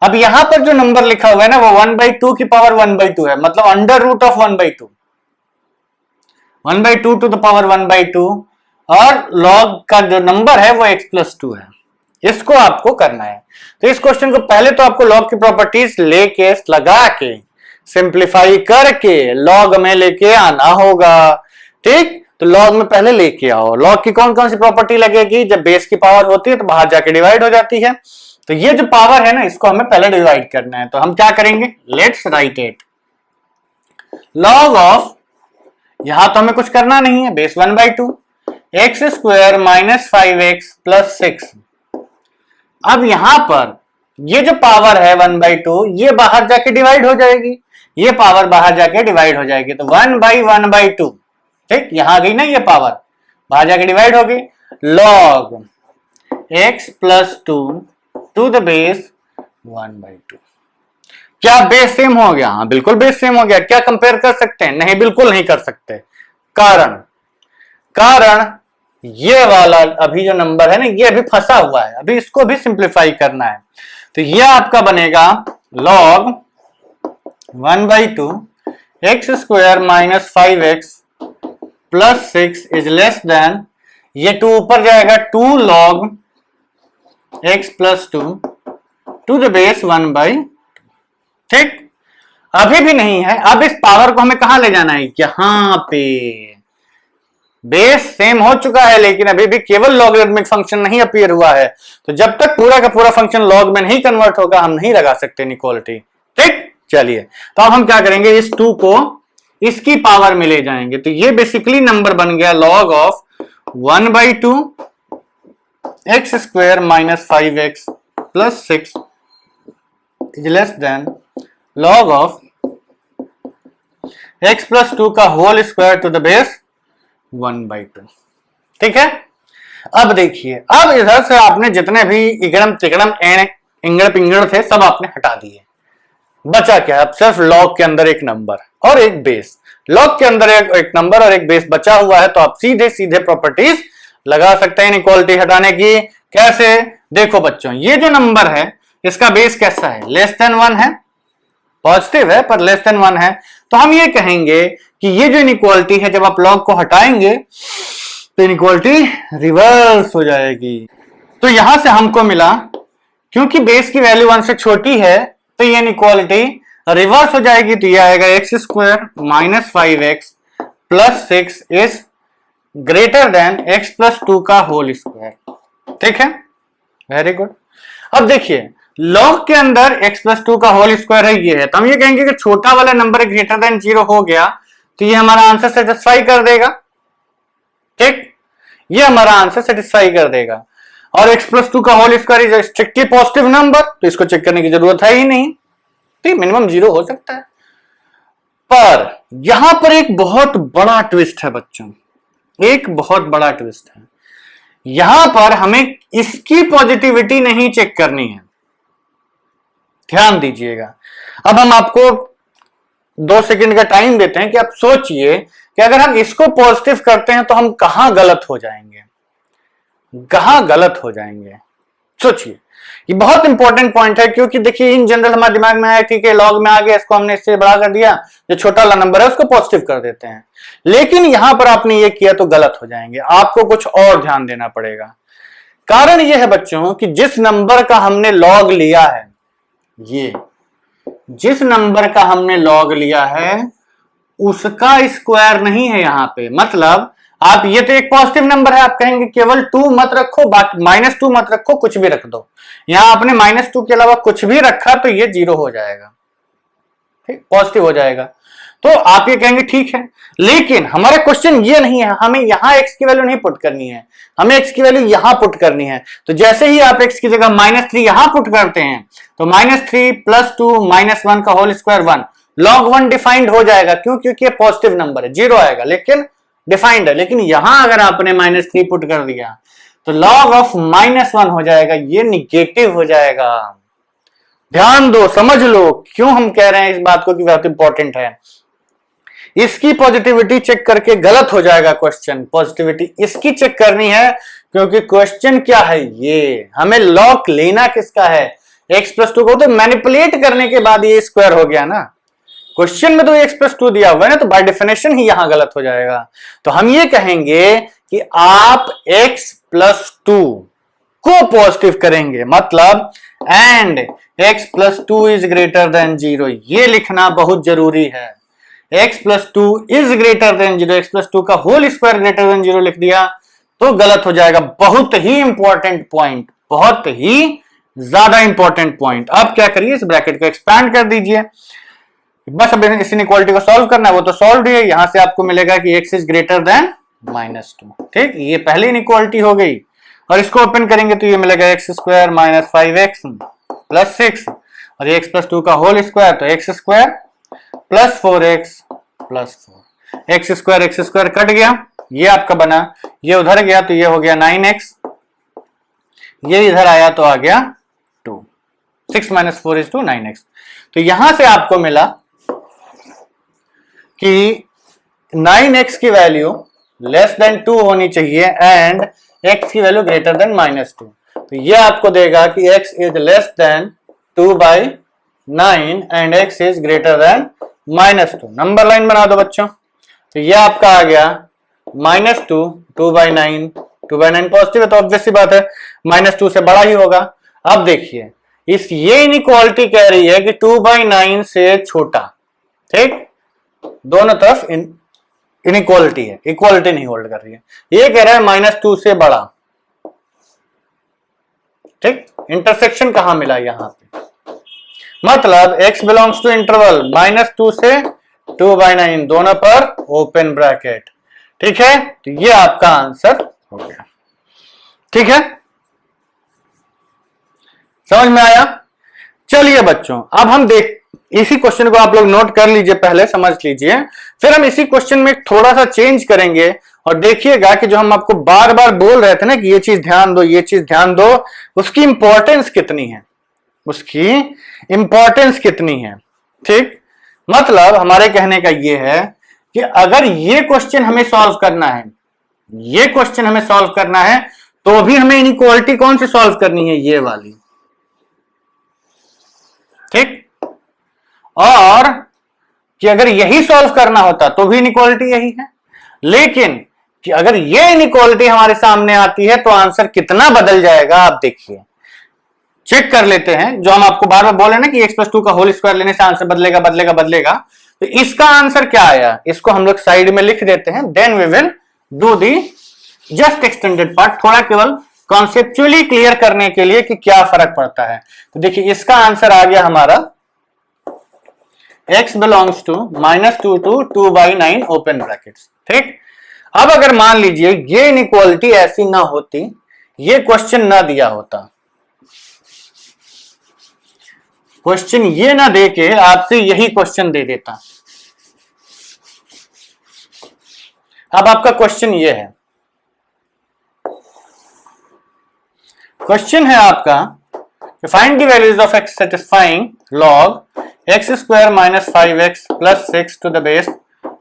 अब यहां पर जो नंबर लिखा हुआ है ना वो 1/2 की पावर 1/2 है, मतलब under root of 1/2, 1/2 to the power 1/2 और log का जो नंबर है वो x + 2 है। इसको आपको करना है। तो इस क्वेश्चन को पहले तो आपको log की प्रॉपर्टीज लेके लगा के सिंप्लीफाई करके log में लेके आना होगा। ठीक, तो log में पहले लेके आओ। log की कौन कौन सी प्रॉपर्टी लगेगी, जब बेस की पावर होती है तो बाहर जाके डिवाइड हो जाती है, तो ये जो पावर है ना इसको हमें पहले डिवाइड करना है। तो हम क्या करेंगे, let's write it. log of, यहां तो हमें कुछ करना नहीं है, बेस 1/2 x² - 5x + 6। अब यहां पर ये जो पावर है 1/2 ये बाहर जाके डिवाइड हो जाएगी, ये पावर बाहर जाके डिवाइड हो जाएगी, तो 1/1/2। ठीक, यहां गई ना ये पावर, बाहर जाके डिवाइड होगी। log x + 2 to the base 1/2। क्या बेस सेम हो गया, हाँ बिल्कुल बेस सेम हो गया। क्या कंपेयर कर सकते हैं, नहीं बिल्कुल नहीं कर सकते। कारण ये वाला अभी जो नंबर है ना ये अभी फंसा हुआ है, अभी इसको भी सिंप्लीफाई करना है। तो ये आपका बनेगा log 1/2 x² - 5x + 6 is less then, ये 2 ऊपर जाएगा, 2 log x + 2 to the base 1/2। ठीक, अभी भी नहीं है। अब इस पावर को हमें कहां ले जाना है, यहां पे। बेस सेम हो चुका है लेकिन अभी भी केवल लॉगरिथमिक फंक्शन नहीं अपीयर हुआ है, तो जब तक पूरा का पूरा फंक्शन लॉग में नहीं कन्वर्ट होगा हम नहीं लगा सकते इनइक्वालिटी। ठीक, चलिए तो अब हम क्या करेंगे, इस 2 को इसकी पावर में ले जाएंगे, तो ये बेसिकली नंबर बन गया log of 1/2 x² - 5x + 6 is less than log of x + 2 का whole square to the base 1/2। ठीक है, अब देखिए, अब इधर से आपने जितने भी इगड़म तिगड़म इंगड़ पिंगड़ थे सब आपने हटा दिए, बचा क्या, अब सिर्फ log के अंदर एक नंबर और एक बेस। log के अंदर एक नंबर और एक बेस बचा हुआ है, तो आप सीधे सीधे प्रॉपर्टीज लगा सकते हैं इनइक्वालिटी हटाने की। कैसे, देखो बच्चों, ये जो नंबर है इसका बेस कैसा है, लेस देन 1 है, पॉजिटिव है पर लेस देन 1 है, तो हम ये कहेंगे कि ये जो इनइक्वालिटी है जब आप log को हटाएंगे तो इनइक्वालिटी रिवर्स हो जाएगी। तो यहां से हमको मिला क्योंकि बेस की वैल्यू 1 से छोटी है तो ये इनइक्वालिटी रिवर्स हो जाएगी। तो ये आएगा x square minus 5x plus 6 is greater than x plus 2 का होल स्क्वायर। ठीक है, वेरी गुड। अब देखिए लॉग के अंदर x प्लस 2 का होल स्क्वायर है, ये है, तो हम ये कहेंगे कि छोटा वाला नंबर ग्रेटर देन 0 हो गया तो ये हमारा आंसर सेटिस्फाई कर देगा। ठीक, ये हमारा आंसर सेटिस्फाई कर देगा। और x प्लस 2 का whole square is strictly positive number, तो इसको चेक करने की जरूरत है ही नहीं, ठीक, मिनिमम 0 हो सकता है। पर यहां पर एक बहुत बड़ा ट्विस्ट है बच्चों, एक बहुत बड़ा ट्विस्ट है। यहां पर हमें इसकी पॉजिटिविटी नहीं चेक करनी है, ध्यान दीजिएगा। अब हम आपको 2 सेकंड का टाइम देते हैं कि आप सोचिए कि अगर हम इसको पॉजिटिव करते हैं तो हम कहां गलत हो जाएंगे, कहां गलत हो जाएंगे। सोचिए, ये बहुत इंपॉर्टेंट पॉइंट है, क्योंकि देखिए इन जनरल हमारे दिमाग में आया ठीक है लॉग में आ गया, इसको हमने इससे बड़ा कर दिया, जो छोटा वाला नंबर है उसको पॉजिटिव कर देते हैं, लेकिन यहां पर आपने ये किया तो गलत हो जाएंगे, आपको कुछ और ध्यान देना पड़ेगा। कारण यह है बच्चों कि जिस नंबर का हमने लॉग लिया है, ये जिस नंबर का हमने लॉग लिया है उसका स्क्वायर नहीं है यहां पे। मतलब आप ये तो एक पॉजिटिव नंबर है, आप कहेंगे केवल 2 मत रखो, बाकी -2 मत रखो, कुछ भी रख दो। यहां आपने -2 के अलावा कुछ भी रखा तो ये 0 हो जाएगा, ठीक, पॉजिटिव हो जाएगा। तो आप ये कहेंगे ठीक है, लेकिन हमारा क्वेश्चन ये नहीं है, हमें यहां x की वैल्यू नहीं पुट करनी है, हमें x की वैल्यू यहां पुट करनी है। तो जैसे ही आप x की जगह -3 यहां पुट करते हैं तो -3 + 2 -1 का होल स्क्वायर 1, log 1 डिफाइंड हो जाएगा। क्यों? क्योंकि ये पॉजिटिव नंबर है, 0 आएगा लेकिन डिफाइंड है। लेकिन यहां अगर आपने -3 पुट कर दिया तो log ऑफ -1 हो जाएगा, ये निगेटिव हो जाएगा। ध्यान दो, समझ लो क्यों हम कह रहे हैं इस बात को कि बहुत इंपॉर्टेंट है। इसकी पॉजिटिविटी चेक करके गलत हो जाएगा क्वेश्चन, पॉजिटिविटी इसकी चेक करनी है, क्योंकि क्वेश्चन क्या है, ये हमें लॉग लेना किसका है, x + 2 को। तो मैनिपुलेट करने के बाद ये स्क्वायर हो गया ना, क्वेश्चन में तो x + 2 दिया हुआ है ना, तो बाय डेफिनेशन ही यहां गलत हो जाएगा। तो हम ये कहेंगे कि आप x + 2 को पॉजिटिव करेंगे, मतलब and x + 2 is greater than 0, ये लिखना बहुत जरूरी है। x + 2 is greater than 0, x + 2 का होल स्क्वायर ग्रेटर देन 0 लिख दिया तो गलत हो जाएगा। बहुत ही इंपॉर्टेंट पॉइंट, बहुत ही ज्यादा इंपॉर्टेंट पॉइंट। अब क्या करिए, इस ब्रैकेट को एक्सपैंड कर दीजिए, बस अब इस इनइक्वालिटी को सॉल्व करना है, वो तो सॉल्व है। यहां से आपको मिलेगा कि x इज ग्रेटर देन -2, ठीक, ये पहली इनइक्वालिटी हो गई। और इसको ओपन करेंगे तो ये मिलेगा x² - 5x + 6 और x + 2 का होल स्क्वायर, तो x² + 4x + 4, x² कट गया, ये आपका बना, ये उधर गया तो ये हो गया 9x, ये इधर आया तो आ गया 2, 6 - 4 = 9x। तो यहां से आपको मिला कि 9x की वैल्यू <2 होनी चाहिए एंड x की वैल्यू ग्रेटर देन -2। तो ये आपको देगा कि x is <2/9 and x is greater than -2। Number line बना दो बच्चों, तो ये आपका आ गया -2, 2/9, 2/9 पॉजिटिव है तो ऑब्वियस सी बात है -2 से बड़ा ही होगा। अब देखिए ये इनइक्वालिटी कह रही है कि 2/9 से छोटा, ठीक, दोनों तरफ इनइक्वालिटी है, इक्वालिटी नहीं होल्ड कर रही है। ये कह रहा है -2 से बड़ा, ठीक, इंटरसेक्शन कहां मिला यहां पे, मतलब x बिलोंग्स टू इंटरवल -2 से 2/9, दोनों पर ओपन ब्रैकेट, ठीक है। तो ये आपका आंसर हो गया, ठीक है, समझ में आया। चलिए बच्चों, अब हम इसी क्वेश्चन को आप लोग नोट कर लीजिए, पहले समझ लीजिए, फिर हम इसी क्वेश्चन में थोड़ा सा चेंज करेंगे और देखिएगा कि जो हम आपको बार बार बोल रहे थे ना कि ये चीज ध्यान दो, ये चीज ध्यान दो, उसकी इंपॉर्टेंस कितनी है, उसकी इंपॉर्टेंस कितनी है, ठीक। मतलब हमारे कहने का ये है कि अगर ये क्वेश्चन हमें सॉल्व करना है, ये क्वेश्चन हमें सॉल्व करना है, तो भी हमें इनइक्वालिटी कौन सी सॉल्व करनी है, ये वाली, ठीक। और कि अगर यही सॉल्व करना होता तो भी इनइक्वालिटी यही है, लेकिन कि अगर ये इनइक्वालिटी हमारे सामने आती है तो आंसर कितना बदल जाएगा आप देखिए। चेक कर लेते हैं, जो हम आपको बार बार बोले ना कि x + 2 का होल स्क्वायर लेने से आंसर बदलेगा बदलेगा बदलेगा, तो इसका आंसर क्या आया, इसको हम लोग साइड में लिख देते हैं, then we will do the just extended part, थोड़ा केवल कॉन्सेप्चुअली क्लियर करने के लिए कि क्या फर्क पड़ता है। तो देखिए इसका आंसर आ गया हमारा x belongs to -2 to 2/9 open brackets. ठीक, अब अगर मान लीजिए ये इनइक्वालिटी ऐसी ना होती, ये क्वेश्चन ना दिया होता, क्वेश्चन ये ना दे के आपसे यही क्वेश्चन दे देता। अब आपका क्वेश्चन ये है, क्वेश्चन है आपका find the values of x satisfying log x square minus 5x plus 6 to the base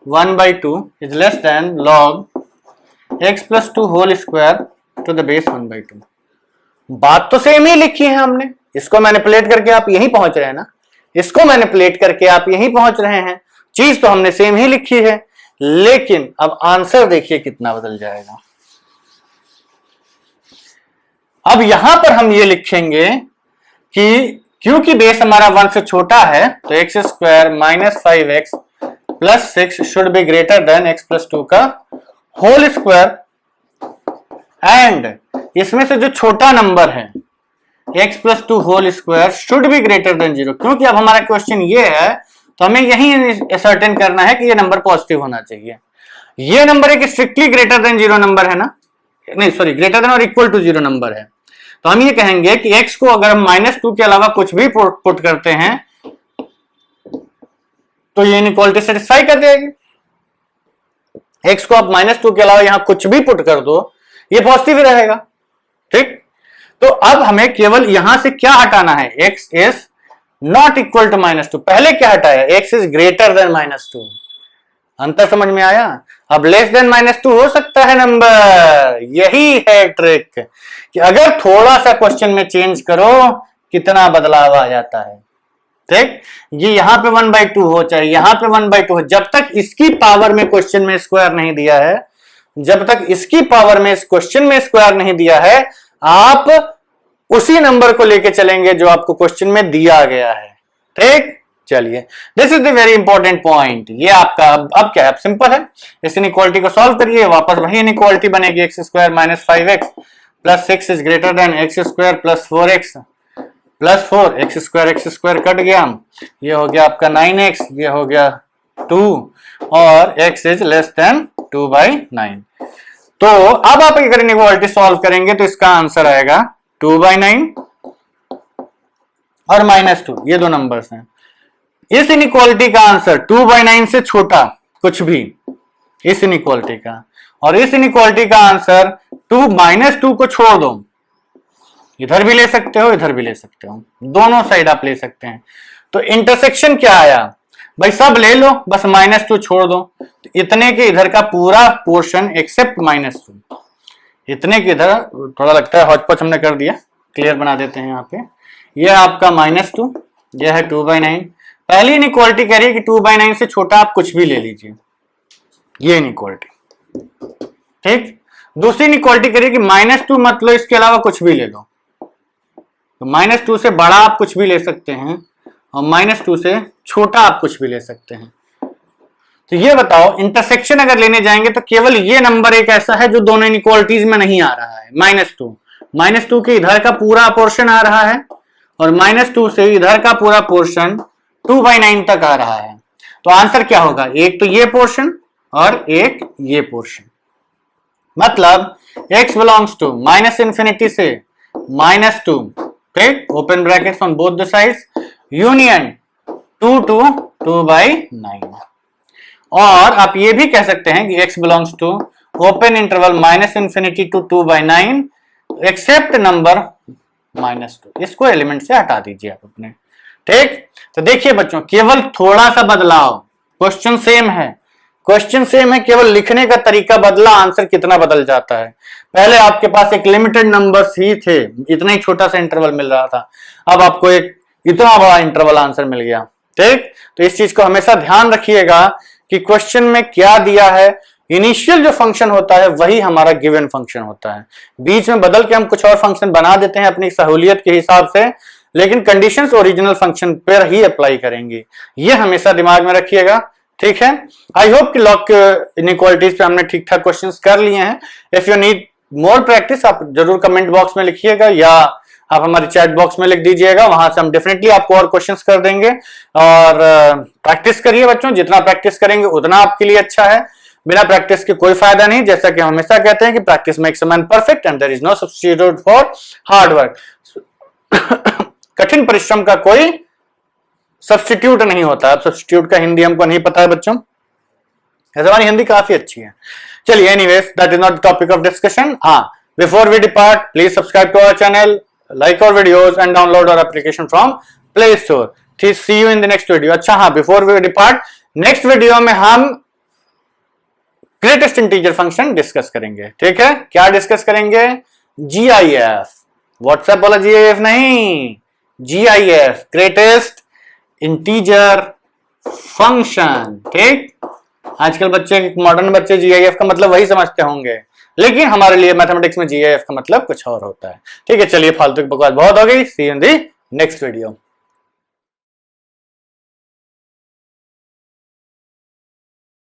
1/2 is less than log x plus 2 whole square to the base 1/2। बात तो सेम ही लिखी है हमने, इसको मैनिपुलेट करके आप यहीं पहुंच रहे हैं ना, इसको मैनिपुलेट करके आप यहीं पहुंच रहे हैं, चीज तो हमने सेम ही लिखी है, लेकिन अब आंसर देखिए कितना बदल जाएगा। अब यहां पर हम ये लिखेंगे कि क्योंकि बेस हमारा 1 से छोटा है तो x square minus 5x plus 6 should be greater then x plus 2 का होल स्क्वायर, एंड इसमें से जो छोटा नंबर है x plus 2 whole square should be greater than 0। क्योंकि अब हमारा क्वेश्चन ये है तो हमें यही असर्टेन करना है कि ये नंबर पॉजिटिव होना चाहिए। ये नंबर एक स्ट्रिक्टली ग्रेटर देन 0 नंबर है ना, नहीं सॉरी ग्रेटर देन और इक्वल टू 0 नंबर है, तो हम ये कहेंगे कि x को अगर हम -2 के अलावा कुछ भी पुट करते हैं तो ये इनइक्वालिटी सेटिस्फाई कर देगी। x को आप -2 के अलावा यहां कुछ भी पुट कर दो, ये पॉजिटिव ही रहेगा। ठीक, तो अब हमें केवल यहां से क्या हटाना है, x is not equal to -2। पहले क्या हटाया, x इज ग्रेटर देन -2। अंतर समझ में आया। अब लेस देन -2 हो सकता है नंबर, यही है ट्रिक कि अगर थोड़ा सा क्वेश्चन में चेंज करो कितना बदलाव आ जाता है। ठीक, ये यहां पे 1/2 हो चाहे यहां पे 1/2 हो, जब तक इसकी पावर में क्वेश्चन में स्क्वायर नहीं दिया है, जब तक इसकी पावर में इस क्वेश्चन में स्क्वायर नहीं दिया है, आप उसी नंबर को लेके चलेंगे जो आपको क्वेश्चन में दिया गया है। ठीक, चलिए this is the very important point. ये आपका अब क्या है, सिंपल है, इस इनइक्वालिटी को सॉल्व करिए, वापस वही इनइक्वालिटी बनेगी, x square minus 5x plus 6 is greater than x square plus 4x plus 4, x square cut गया, ये हो गया आपका 9x, ये हो गया 2 और x इज लेस देन 2/9। तो अब आप अगर इनइक्वालिटी सॉल्व करेंगे तो इसका आंसर आएगा 2/9 और -2, ये दो नंबर्स हैं। इस इनइक्वालिटी का आंसर 2/9 से छोटा कुछ भी, इस इनइक्वालिटी का, और इस इनइक्वालिटी का आंसर -2 को छोड़ दो, इधर भी ले सकते हो इधर भी ले सकते हो, दोनों साइड आप ले सकते हैं। तो इंटरसेक्शन क्या आया भाई, सब ले लो बस -2 छोड़ दो, तो इतने के इधर का पूरा पोर्शन एक्सेप्ट -2, इतने के इधर थोड़ा लगता है हौच पौच हमने कर दिया, क्लियर बना देते हैं यहाँ पे। यह आपका -2, यह है 2/9। पहली इनइक्वालिटी कह रही है कि 2/9 से छोटा आप कुछ भी ले लीजिए, ये इनइक्वालिटी। ठीक, दूसरी इनइक्वालिटी कह रही है कि -2 मत लो, इसके अलावा कुछ भी ले लो, तो -2 से बड़ा आप कुछ भी ले सकते हैं और -2 से छोटा आप कुछ भी ले सकते हैं। तो ये बताओ इंटरसेक्शन अगर लेने जाएंगे तो केवल ये नंबर एक ऐसा है जो दोनों इनइक्वालिटीज में नहीं आ रहा है, -2 के इधर का पूरा पोर्शन आ रहा है और -2 से इधर का पूरा पोर्शन 2/9 तक आ रहा है। तो आंसर क्या होगा, एक तो ये पोर्शन और एक ये पोर्शन, मतलब x बिलोंग्स टू -∞ से -2, ठीक, open brackets on both the sides, union 2 to 2/9। और आप ये भी कह सकते हैं कि x belongs to open interval -∞ to 2/9 except number -2। इसको एलिमेंट से हटा दीजिए आप अपने। ठीक, तो देखिए बच्चों, केवल थोड़ा सा बदलाव, क्वेश्चन सेम है, क्वेश्चन सेम है, केवल लिखने का तरीका बदला, आंसर कितना बदल जाता है। पहले आपके पास एक लिमिटेड नंबर्स ही थे, इतना ही छोटा सा इंटरवल मिल रहा था, अब आपको एक इतना बड़ा इंटरवल आंसर मिल गया। ठीक, तो इस चीज को हमेशा ध्यान रखिएगा कि क्वेश्चन में क्या दिया है, इनिशियल जो फंक्शन होता है वही हमारा गिवन फंक्शन होता है। बीच में बदल के हम कुछ और फंक्शन बना देते हैं अपनी सहूलियत के हिसाब से, लेकिन कंडीशंस ओरिजिनल फंक्शन पर ही अप्लाई करेंगे, ये हमेशा दिमाग में रखिएगा। ठीक है, आई होप कि लॉग इनइक्वालिटीज पे हमने ठीक ठाक क्वेश्चंस कर लिए हैं। If you need more practice आप जरूर कमेंट बॉक्स में लिखिएगा या आप हमारे चैट बॉक्स में लिख दीजिएगा, वहां से हम डेफिनेटली आपको और क्वेश्चंस कर देंगे। और प्रैक्टिस करिए बच्चों, जितना प्रैक्टिस करेंगे उतना आपके लिए अच्छा है। बिना प्रैक्टिस के कोई फायदा नहीं, जैसा कि हम हमेशा कहते हैं कि practice makes a man perfect and there is no substitute for hard work. कठिन परिश्रम का कोई सब्स्टिट्यूट नहीं होता। अब सब्स्टिट्यूट का हिंदी हमको नहीं पता है बच्चों, ऐसे हमारी हिंदी काफी अच्छी है। चलिए, anyways that is not topic of discussion. हाँ, before we depart please subscribe to our channel, like our videos and download our application from Play Store. See you in the next video. अच्छा हाँ, before we depart, next video में हम greatest integer function discuss करेंगे। ठीक है, क्या discuss करेंगे? GIF। WhatsApp बोला GIF नहीं, GIF ग्रेटेस्ट इंटीजर फंक्शन। ठीक, आजकल बच्चे, मॉडर्न बच्चे GIF का मतलब वही समझते होंगे, लेकिन हमारे लिए मैथमेटिक्स में GIF का मतलब कुछ और होता है। ठीक है, चलिए फालतू की बकवास बहुत हो गई। See you in the next video.